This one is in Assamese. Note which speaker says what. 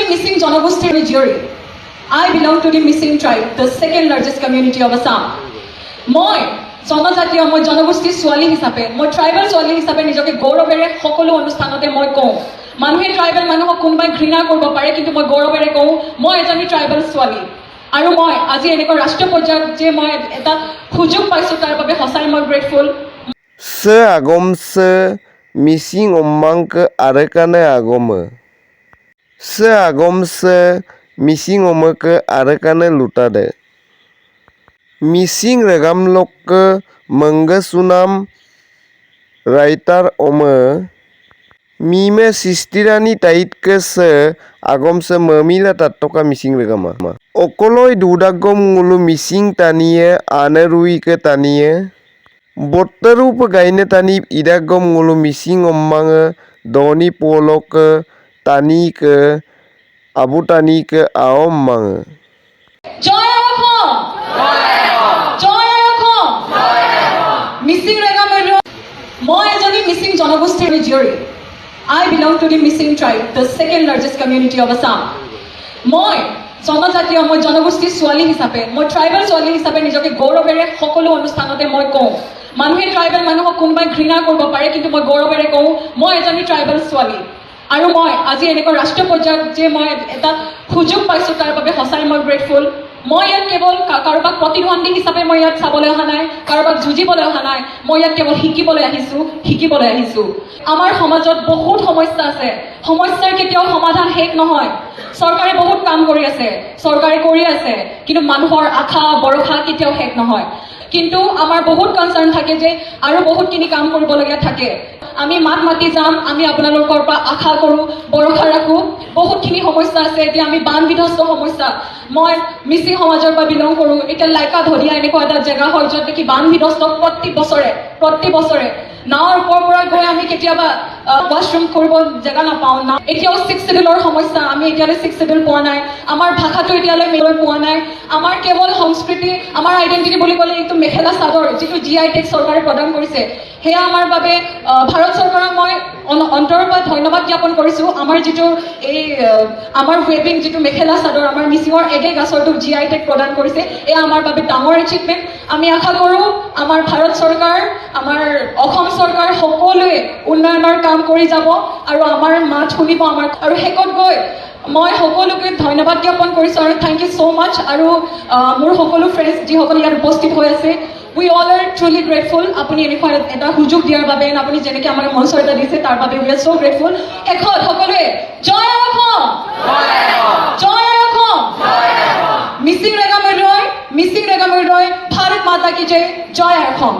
Speaker 1: এজনী মিচিং জনগোষ্ঠীৰ জীয়ৰী। I belong to the Missing tribe, the second largest community of Assam. মই জনজাতীয় মই জনগোষ্ঠীৰ ছোৱালী হিচাপে মই ট্ৰাইবেল ছোৱালী হিচাপে নিজকে গৌৰৱেৰে সকলো অনুষ্ঠানতে মই কওঁ। মানুহে ট্ৰাইবেল মানুহক কোনোবাই ঘৃণা কৰিব পাৰে, কিন্তু মই গৌৰৱেৰে কওঁ মই এজনী ট্ৰাইবেল ছোৱালী। আৰু মই আজি এনেকুৱা ৰাষ্ট্ৰীয় পৰ্যায়ত যে মই এটা সুযোগ পাইছোঁ তাৰ বাবে সঁচাই মই grateful.
Speaker 2: Se agom se missing omang ke arekane agome. Se agom se missing ome ke arekane lutade. Missing regam lok ke mengge sunam writer ome. Mime sistirani tait ke se agom se memila tatoka missing regama. Okoloi dudagom ngulu missing taniye ane rui ke taniye. Botarup gaine tani idagom ngulu missing ommange doni polok tani ke abu tani ke aom mange.
Speaker 1: জয় অসম, জয় অসম, মিচিং ৰেগামেৰ মই এজনী মিচিং জনগোষ্ঠীৰ জীয়ৰী। I belong to the Missing tribe, the second largest community of Assam. মই জনজাতীয় মই জনগোষ্ঠীৰ ছোৱালী হিচাপে মই ট্ৰাইবেল ছোৱালী হিচাপে নিজকে গৌৰৱেৰে সকলো অনুষ্ঠানতে মই কওঁ। মানুহে ট্ৰাইবেল মানুহক কোনোবাই ঘৃণা কৰিব পাৰে, কিন্তু মই গৌৰৱেৰে কওঁ মই এজনী ট্ৰাইবেল ছোৱালী। আৰু মই আজি এনেকুৱা ৰাষ্ট্ৰীয় পৰ্যায়ত যে মই এটা সুযোগ পাইছোঁ তাৰ বাবে সঁচাই মই গ্ৰেটফুল। মই ইয়াত কেৱল কাৰোবাক প্ৰতিদ্বন্দ্বী হিচাপে মই ইয়াত চাবলৈ অহা নাই, কাৰোবাক যুঁজিবলৈ অহা নাই, মই ইয়াত কেৱল শিকিবলৈ আহিছোঁ। আমাৰ সমাজত বহুত সমস্যা আছে, সমস্যাৰ কেতিয়াও সমাধান শেষ নহয়। চৰকাৰে বহুত কাম কৰি আছে, চৰকাৰে কৰি আছে, কিন্তু মানুহৰ আশা ভৰসা কেতিয়াও শেষ নহয়। কিন্তু আমাৰ বহুত কনচাৰ্ণ থাকে যে আৰু বহুতখিনি কাম কৰিবলগীয়া থাকে। আমি মাত মাতি যাম, আমি আপোনালোকৰ পৰা আশা কৰোঁ, ভৰসা ৰাখোঁ। বহুতখিনি সমস্যা আছে, এতিয়া আমি বান বিধ্বস্ত সমস্যা। মই মিচিং সমাজৰ পৰা বিলং কৰোঁ। এতিয়া লাইকা ধৰিয়া এনেকুৱা এটা জেগা হয় য'ত নেকি বান বিধ্বস্ত প্ৰতি বছৰে নাৱৰ ওপৰৰ পৰা গৈ আমি কেতিয়াবা ৱাছৰুম কৰিব জেগা নাপাওঁ। এতিয়াও 6 শিডিউলৰ সমস্যা, আমি এতিয়ালৈ 6 শিডিউল পোৱা নাই। আমাৰ ভাষাটো এতিয়ালৈ মেলৈ পোৱা নাই। আমাৰ কেৱল সংস্কৃতি, আমাৰ আইডেণ্টিটি বুলি ক'লে এইটো মেখেলা চাদৰ, যিটো GI টেগ চৰকাৰে প্ৰদান কৰিছে, সেয়া আমাৰ বাবে ভাৰত চৰকাৰক মই অন্তৰৰ পৰা ধন্যবাদ জ্ঞাপন কৰিছোঁ। আমাৰ যিটো আমাৰ ৱেভিং যিটো মেখেলা চাদৰ, আমাৰ মিচিঙৰ এগে গাছৰটো GI টেগ প্ৰদান কৰিছে, এয়া আমাৰ বাবে ডাঙৰ এচিভমেণ্ট। আমি আশা কৰোঁ আমাৰ ভাৰত চৰকাৰ, আমাৰ অসম চৰকাৰ সকলোৱে উন্নয়নৰ কাম কৰি যাব আৰু আমাৰ মাত শুনিব। আৰু শেষত গৈ মই সকলোকে ধন্যবাদ জ্ঞাপন কৰিছোঁ আৰু থেংক ইউ ছ' মাছ। আৰু মোৰ সকলো ফ্ৰেণ্ডছ যিসকল ইয়াত উপস্থিত হৈ আছে, উই অল আৰ ট্ৰুলি গ্ৰেটফুল আপুনি এনেকুৱা এটা সুযোগ দিয়াৰ বাবে, আপুনি যেনেকৈ আমাক মঞ্চ এটা দিছে তাৰ বাবে উই আৰ ছ' গ্ৰেটফুল। শেষত সকলোৱে জয় অসম, জয় অসম, মিচিং ৰেগামেৰ ৰয়, ভাৰত মাতা কি জয়, জয় অসম।